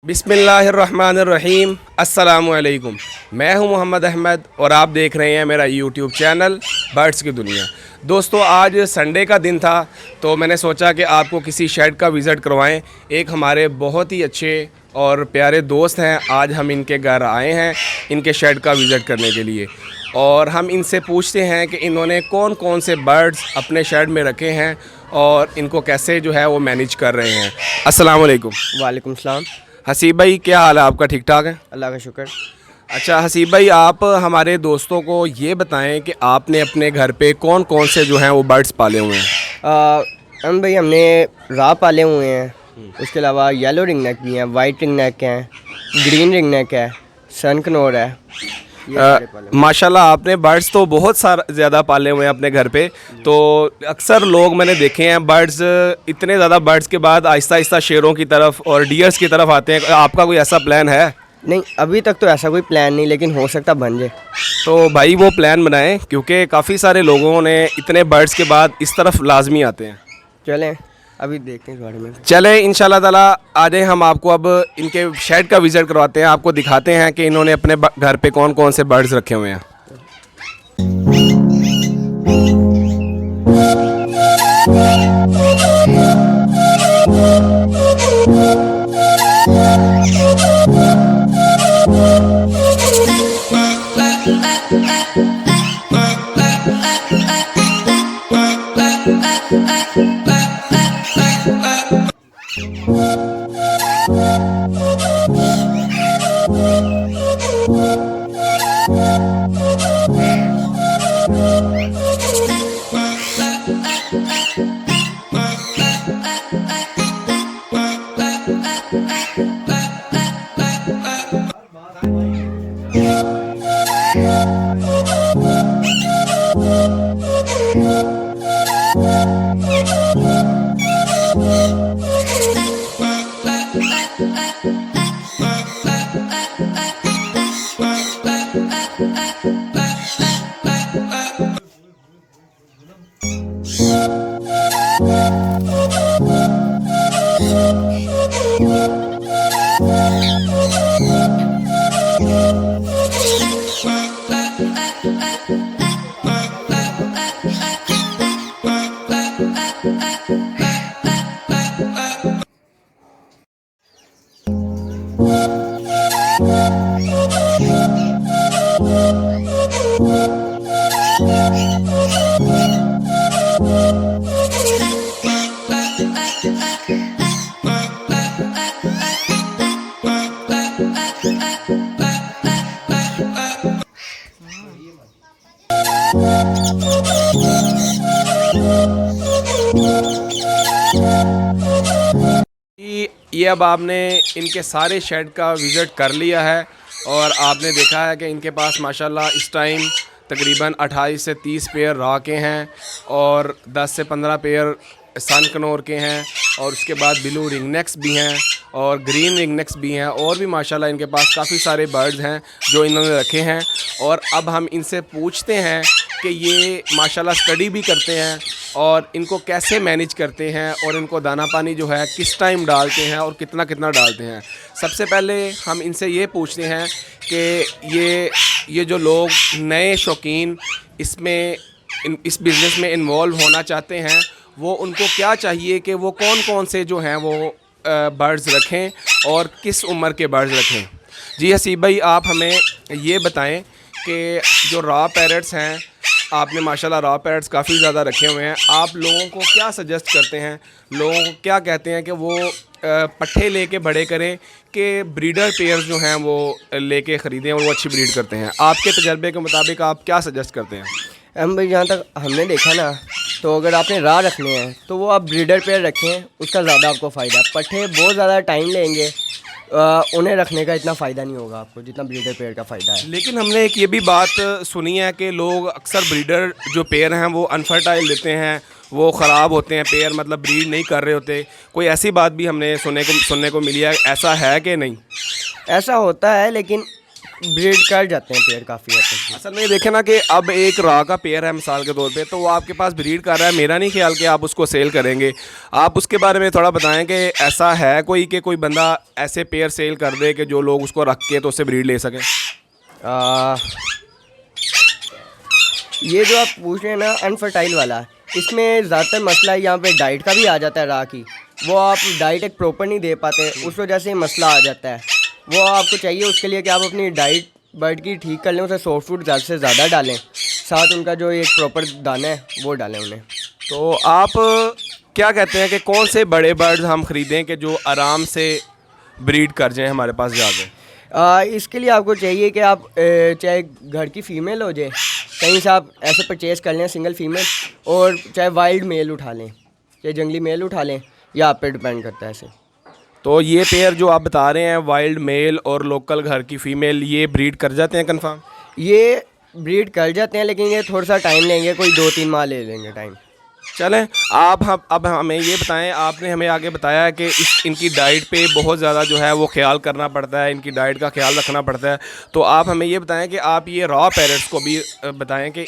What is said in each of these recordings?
बिस्मिल्लाहिर्रहमानिर्रहीम। अस्सलामुअलैकुम। मैं हूं मोहम्मद अहमद और आप देख रहे हैं मेरा यूट्यूब चैनल बर्ड्स की दुनिया। दोस्तों, आज संडे का दिन था तो मैंने सोचा कि आपको किसी शेड का विज़िट करवाएं। एक हमारे बहुत ही अच्छे और प्यारे दोस्त हैं, आज हम इनके घर आए हैं इनके शेड का विज़िट करने के लिए, और हम इनसे पूछते हैं कि इन्होंने कौन कौन से बर्ड्स अपने शेड में रखे हैं और इनको कैसे जो है वो मैनेज कर रहे हैं। अस्सलाम वालेकुम। वालेकुम सलाम। हसीब भाई, क्या हाल है आपका? ठीक ठाक है? अल्लाह का शुक्र। अच्छा हसीब भाई, आप हमारे दोस्तों को ये बताएं कि आपने अपने घर पे कौन कौन से जो हैं वो बर्ड्स पाले हुए हैं। हम भाई हमने राह पाले हुए हैं, उसके अलावा येलो रिंग नेक भी हैं, वाइट रिंग नेक हैं, ग्रीन रिंग नेक है, सन कनोर है। ये सारे पाले हुए हैं। माशाल्लाह, आपने बर्ड्स तो बहुत सारा ज़्यादा पाले हुए हैं अपने घर पे। तो अक्सर लोग मैंने देखे हैं बर्ड्स, इतने ज़्यादा बर्ड्स के बाद आहिस्ता आहिस्ता शेरों की तरफ और डियर्स की तरफ आते हैं। आपका कोई ऐसा प्लान है? नहीं, अभी तक तो ऐसा कोई प्लान नहीं, लेकिन हो सकता बन जाए। तो भाई वो प्लान बनाएं, क्योंकि काफ़ी सारे लोगों ने इतने बर्ड्स के बाद इस तरफ लाजमी आते हैं। चलें अभी देखते हैं इस बारे में। चले इंशाल्लाह ताला आज हम आपको अब इनके शेड का विज़िट करवाते हैं, आपको दिखाते हैं कि इन्होंने अपने घर पे कौन कौन से बर्ड्स रखे हुए हैं। ये अब आपने इनके सारे शेड का विज़िट कर लिया है और आपने देखा है कि इनके पास माशाल्लाह इस टाइम तकरीबन 28 से 30 पेयर रॉ के हैं और 10 से 15 पेयर सन कनोर के हैं, और उसके बाद ब्लू रिंगनेक्स भी हैं और ग्रीन रिंगनेक्स भी हैं, और भी माशाल्लाह इनके पास काफ़ी सारे बर्ड्स हैं जो इन्होंने रखे हैं। और अब हम इनसे पूछते हैं कि ये माशाल्लाह स्टडी भी करते हैं और इनको कैसे मैनेज करते हैं और इनको दाना पानी जो है किस टाइम डालते हैं और कितना कितना डालते हैं। सबसे पहले हम इनसे ये पूछते हैं कि ये जो लोग नए शौकीन इस बिज़नेस में इन्वॉल्व होना चाहते हैं, वो उनको क्या चाहिए कि वो कौन कौन से जो हैं वो बर्ड्स रखें और किस उम्र के बर्ड्स रखें। जी हसीब भाई, आप हमें ये बताएं कि जो रॉ पैरट्स हैं, आपने माशाल्लाह रॉ पैरट्स काफ़ी ज़्यादा रखे हुए हैं, आप लोगों को क्या सजेस्ट करते हैं, लोगों को क्या कहते हैं कि वो पट्ठे लेके बड़े करें कि ब्रीडर पेयर्स जो हैं वो लेके ख़रीदें और वो अच्छी ब्रीड करते हैं? आपके तजर्बे के मुताबिक आप क्या सजेस्ट करते हैं? हम भाई जहाँ तक हमने देखा ना, तो अगर आपने राह रखने हैं तो वो आप ब्रीडर पेयर रखें, उसका ज़्यादा आपको फ़ायदा। पट्ठे बहुत ज़्यादा टाइम लेंगे, उन्हें रखने का इतना फ़ायदा नहीं होगा आपको जितना ब्रीडर पेयर का फ़ायदा है। लेकिन हमने एक ये भी बात सुनी है कि लोग अक्सर ब्रीडर जो पेयर हैं वो अनफर्टाइल देते हैं, वो ख़राब होते हैं पेयर, मतलब ब्रीड नहीं कर रहे होते। कोई ऐसी बात भी हमने सुनने को मिली है, ऐसा है कि नहीं? ऐसा होता है, लेकिन ब्रीड कर जाते हैं पेयर काफ़ी हद तक। असल में देखें ना कि अब एक रा का पेयर है मिसाल के तौर पे, तो वो आपके पास ब्रीड कर रहा है, मेरा नहीं ख्याल कि आप उसको सेल करेंगे। आप उसके बारे में थोड़ा बताएं कि ऐसा है कोई कि कोई बंदा ऐसे पेयर सेल कर दे कि जो लोग उसको रख के तो उससे ब्रीड ले सकें। ये जो आप पूछ रहे हैं ना अनफर्टाइल वाला, इसमें ज़्यादातर मसला यहाँ पे डाइट का भी आ जाता है। रा की वो आप डाइट एक प्रॉपर नहीं दे पाते, उस वजह से मसला आ जाता है। वो आपको चाहिए उसके लिए कि आप अपनी डाइट बर्ड की ठीक कर लें, उसे सॉफ्ट फूड ज़्यादा से ज़्यादा डालें, साथ उनका जो एक प्रॉपर दाना है वो डालें उन्हें। तो आप क्या कहते हैं कि कौन से बड़े बर्ड्स हम ख़रीदें कि जो आराम से ब्रीड कर जाएँ हमारे पास जाके? इसके लिए आपको चाहिए कि आप चाहे घर की फ़ीमेल हो जाए, कहीं से आप ऐसे परचेज़ कर लें सिंगल फ़ीमेल, और चाहे वाइल्ड मेल उठा लें, चाहे जंगली मेल उठा लें, या आप पे डिपेंड करता है ऐसे। तो ये पेयर जो आप बता रहे हैं वाइल्ड मेल और लोकल घर की फ़ीमेल, ये ब्रीड कर जाते हैं कंफर्म? ये ब्रीड कर जाते हैं, लेकिन ये थोड़ा सा टाइम लेंगे, कोई 2-3 माह ले लेंगे टाइम। चलें, हम अब हमें ये बताएं, आपने हमें आगे बताया कि इनकी डाइट पे बहुत ज़्यादा जो है वो ख्याल करना पड़ता है, इनकी डाइट का ख्याल रखना पड़ता है। तो आप हमें ये बताएं कि आप ये रॉ पैरट्स को भी बताएं कि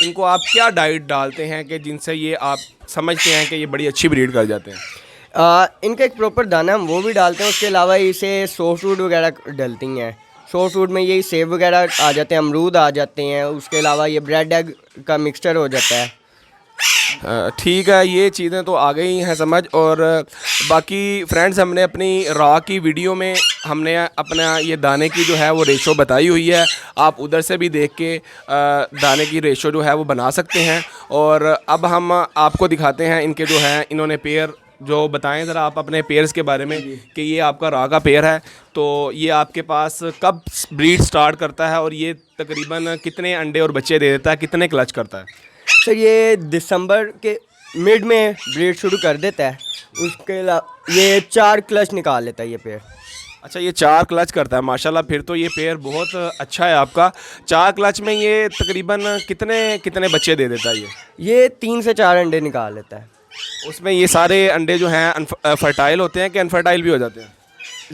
इनको आप क्या डाइट डालते हैं कि जिनसे ये आप समझते हैं कि ये बड़ी अच्छी ब्रीड कर जाते हैं? इनका एक प्रॉपर दाना हम वो भी डालते हैं, उसके अलावा इसे सॉफ्ट फूड वगैरह डलती हैं। सॉफ्ट फूड में यही सेब वगैरह आ जाते हैं, अमरूद आ जाते हैं, उसके अलावा ये ब्रेड एग का मिक्सचर हो जाता है। ठीक है, ये चीज़ें तो आ गई हैं समझ। और बाकी फ्रेंड्स, हमने अपनी रॉ की वीडियो में हमने अपना ये दाने की जो है वो रेशो बताई हुई है, आप उधर से भी देख के दाने की रेशो जो है वो बना सकते हैं। और अब हम आपको दिखाते हैं इनके जो हैं, इन्होंने पेयर जो बताएं ज़रा आप अपने पेयर्स के बारे में कि ये आपका रॉ का पेयर है, तो ये आपके पास कब ब्रीड स्टार्ट करता है और ये तकरीबन कितने अंडे और बच्चे दे देता है, कितने क्लच करता है? सर ये दिसंबर के मिड में ब्रीड शुरू कर देता है, उसके अलावा ये 4 क्लच निकाल लेता है ये पेयर। अच्छा, ये 4 क्लच करता है, माशाल्लाह। फिर तो ये पेयर बहुत अच्छा है आपका। 4 क्लच में ये तकरीबन कितने कितने बच्चे दे देता है? ये 3 से 4 अंडे निकाल लेता है। उसमें ये सारे अंडे जो हैं फर्टाइल होते हैं कि अनफर्टाइल भी हो जाते हैं?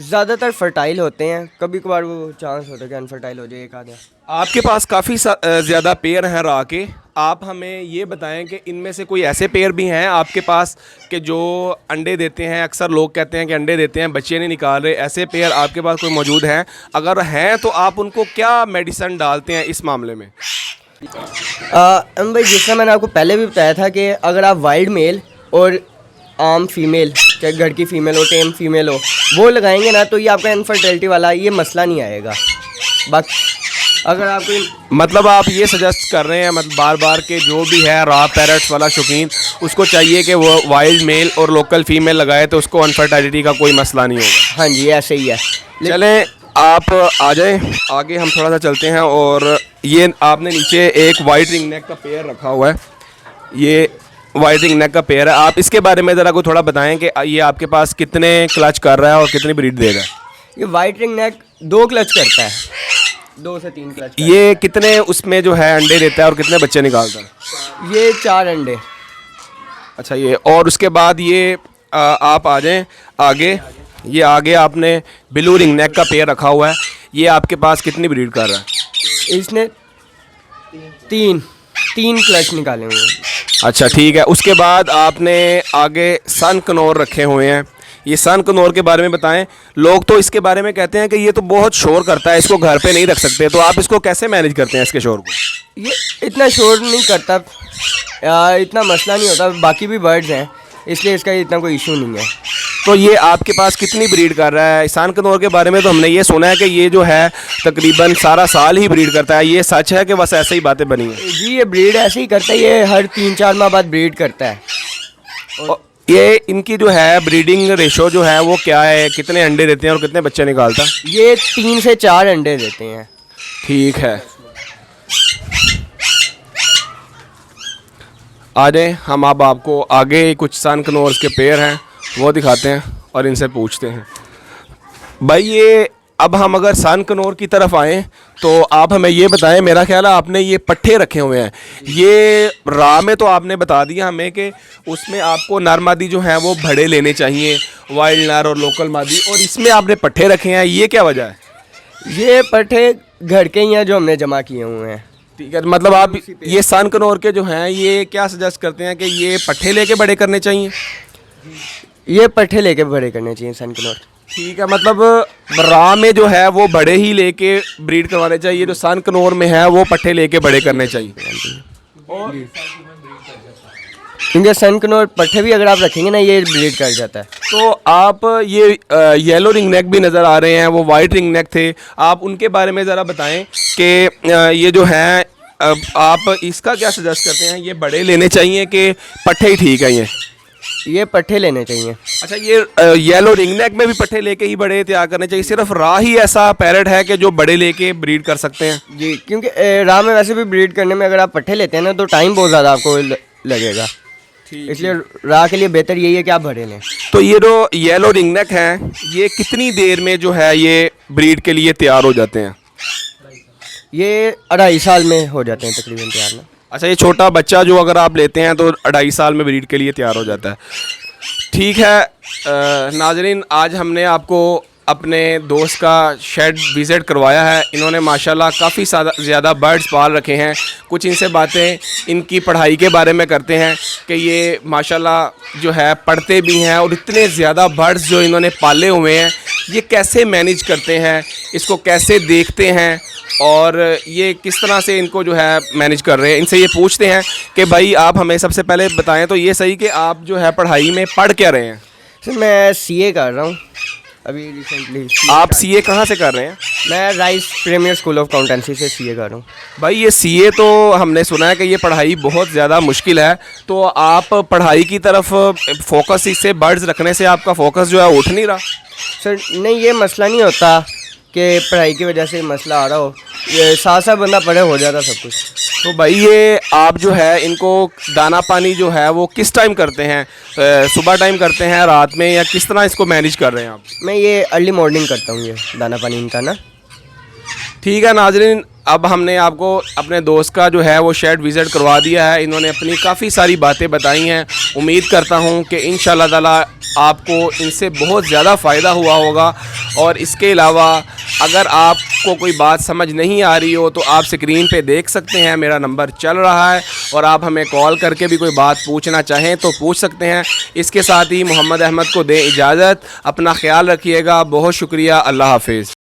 ज़्यादातर फर्टाइल होते हैं, कभी कभार वो चांस होता है कि अनफर्टाइल हो जाए एक आधा। आपके पास काफ़ी ज़्यादा पेयर हैं रॉ के, आप हमें ये बताएं कि इनमें से कोई ऐसे पेयर भी हैं आपके पास कि जो अंडे देते हैं? अक्सर लोग कहते हैं कि अंडे देते हैं, बच्चे नहीं निकाल रहे, ऐसे पेयर आपके पास कोई मौजूद हैं? अगर हैं तो आप उनको क्या मेडिसिन डालते हैं इस मामले में? भाई, जिस तरह मैंने आपको पहले भी बताया था कि अगर आप वाइल्ड मेल और आम फीमेल, चाहे घर की फ़ीमेल हो, टेम फीमेल हो, वो लगाएंगे ना, तो ये आपका इनफर्टिलिटी वाला ये मसला नहीं आएगा। बाकी अगर आपको मतलब आप ये सजेस्ट कर रहे हैं, मतलब बार बार के जो भी है रॉ पैरट्स वाला शौकीन, उसको चाहिए कि वो वाइल्ड मेल और लोकल फीमेल लगाए तो उसको अनफर्टिलिटी का कोई मसला नहीं होगा? हाँ जी, ऐसे ही है। चलें, आप आ जाएं आगे, हम थोड़ा सा चलते हैं। और ये आपने नीचे एक वाइट रिंग नेक का पेयर रखा हुआ है, ये वाइट रिंग नेक का पेयर है। आप इसके बारे में ज़रा को थोड़ा बताएं कि ये आपके पास कितने क्लच कर रहा है और कितनी ब्रीड दे रहा है? ये वाइट रिंग नेक 2 क्लच करता है, 2 से 3 क्लच। ये कितने उसमें जो है अंडे देता है और कितने बच्चे निकालता है? ये 4 अंडे। अच्छा, ये और उसके बाद ये आप आ जाएं आगे, ये आगे आपने ब्लू रिंग नेक का पेयर रखा हुआ है, ये आपके पास कितनी ब्रीड कर रहा है? इसने 3 क्लच निकाले हुए हैं। अच्छा, ठीक है। उसके बाद आपने आगे सन कनौर रखे हुए हैं, ये सन कनौर के बारे में बताएं। लोग तो इसके बारे में कहते हैं कि ये तो बहुत शोर करता है, इसको घर पे नहीं रख सकते, तो आप इसको कैसे मैनेज करते हैं इसके शोर को? ये इतना शोर नहीं करता, इतना मसला नहीं होता, बाकी भी बर्ड्स हैं, इसलिए इसका इतना कोई इशू नहीं है। तो ये आपके पास कितनी ब्रीड कर रहा है? सन कनौर के बारे में तो हमने ये सुना है कि ये जो है तकरीबन सारा साल ही ब्रीड करता है, ये सच है कि बस ऐसे ही बातें बनी हैं? जी, ये ब्रीड ऐसे ही करता है, ये हर 3-4 माह बाद ब्रीड करता है। और ये इनकी जो है ब्रीडिंग रेशो जो है वो क्या है, कितने अंडे देते हैं और कितने बच्चे निकालता है? ये 3 से 4 अंडे देते हैं। ठीक है, आ जाए, हम अब आपको आगे कुछ सन कनौर्स के पेयर हैं वो दिखाते हैं और इनसे पूछते हैं। भाई, ये अब हम अगर सन कनौर की तरफ आएँ तो आप हमें ये बताएं, मेरा ख्याल है आपने ये पट्ठे रखे हुए हैं, ये रॉ में तो आपने बता दिया हमें कि उसमें आपको नर मादी जो हैं वो बड़े लेने चाहिए, वाइल्ड नर और लोकल मादी, और इसमें आपने पट्ठे रखे हैं, ये क्या वजह है? ये पट्ठे घर के ही हैं जो हमने जमा किए हुए हैं। ठीक है, मतलब आप ये सन कनौर के जो हैं ये क्या सजेस्ट करते हैं कि ये पट्ठे लेके बड़े करने चाहिए? ये पट्ठे लेके बड़े करने चाहिए सन कनौर। ठीक है, मतलब रा में जो है वो बड़े ही लेके ब्रीड करवाने चाहिए, जो सन कनौर में है वो पट्ठे लेके बड़े करने चाहिए। और क्योंकि सन कनौर पट्ठे भी अगर आप रखेंगे ना ये ब्रीड कर जाता है। तो आप ये येलो रिंग नेक भी नज़र आ रहे हैं, वो वाइट रिंग नेक थे, आप उनके बारे में ज़रा बताएं कि ये जो है आप इसका क्या सजेस्ट करते हैं, ये बड़े लेने चाहिए कि पट्ठे ही ठीक है ये पट्ठे लेने चाहिए। अच्छा, ये येलो रिंग नेक में भी पट्ठे लेके ही बड़े तैयार करने चाहिए? सिर्फ रा ही ऐसा पैरेट है कि जो बड़े लेके ब्रीड कर सकते हैं? जी, क्योंकि रा में वैसे भी ब्रीड करने में अगर आप पट्ठे लेते हैं ना तो टाइम बहुत ज़्यादा आपको लगेगा, इसलिए रा के लिए बेहतर यही है कि आप बड़े लें। तो ये जो येलो रिंग नेक हैं ये कितनी देर में जो है ये ब्रीड के लिए तैयार हो जाते हैं? ये 2.5 साल में हो जाते हैं तकरीबन तैयार ना। अच्छा, ये छोटा बच्चा जो अगर आप लेते हैं तो 2.5 साल में ब्रीड के लिए तैयार हो जाता है। ठीक है नाजरीन, आज हमने आपको अपने दोस्त का शेड विज़िट करवाया है। इन्होंने माशाल्लाह काफ़ी ज़्यादा बर्ड्स पाल रखे हैं। कुछ इनसे बातें इनकी पढ़ाई के बारे में करते हैं कि ये माशाल्लाह जो है पढ़ते भी हैं, और इतने ज़्यादा बर्ड्स जो इन्होंने पाले हुए हैं ये कैसे मैनेज करते हैं, इसको कैसे देखते हैं और ये किस तरह से इनको जो है मैनेज कर रहे हैं। इनसे ये पूछते हैं कि भाई आप हमें सबसे पहले बताएं तो ये सही कि आप जो है पढ़ाई में पढ़ क्या रहे हैं? सर मैं सीए कर रहा हूँ अभी रिसेंटली। आप सीए कहाँ से कर रहे हैं? मैं Rise Premier School of Accountancy से सीए कर रहा हूँ। भाई ये सीए तो हमने सुना है कि ये पढ़ाई बहुत ज़्यादा मुश्किल है, तो आप पढ़ाई की तरफ फोकस, इससे बर्ड्स रखने से आपका फोकस जो है उठ नहीं रहा? सर नहीं, ये मसला नहीं होता कि पढ़ाई की वजह से मसला आ रहा हो, ये साथ साथ बंदा पढ़े हो जाता सब कुछ। तो भाई ये आप जो है इनको दाना पानी जो है वो किस टाइम करते हैं? सुबह टाइम करते हैं, रात में, या किस तरह इसको मैनेज कर रहे हैं आप? मैं ये अर्ली मॉर्निंग करता हूँ, ये दाना पानी इनका ना। ठीक है नाजरीन, अब हमने आपको अपने दोस्त का जो है वो शेड विज़िट करवा दिया है। इन्होंने अपनी काफ़ी सारी बातें बताई हैं। उम्मीद करता हूँ कि इंशाल्लाह ताला आपको इनसे बहुत ज़्यादा फ़ायदा हुआ होगा। और इसके अलावा अगर आपको कोई बात समझ नहीं आ रही हो तो आप स्क्रीन पे देख सकते हैं, मेरा नंबर चल रहा है, और आप हमें कॉल करके भी कोई बात पूछना चाहें तो पूछ सकते हैं। इसके साथ ही मोहम्मद अहमद को दें इजाज़त। अपना ख्याल रखिएगा। बहुत शुक्रिया। अल्लाह हाफिज़।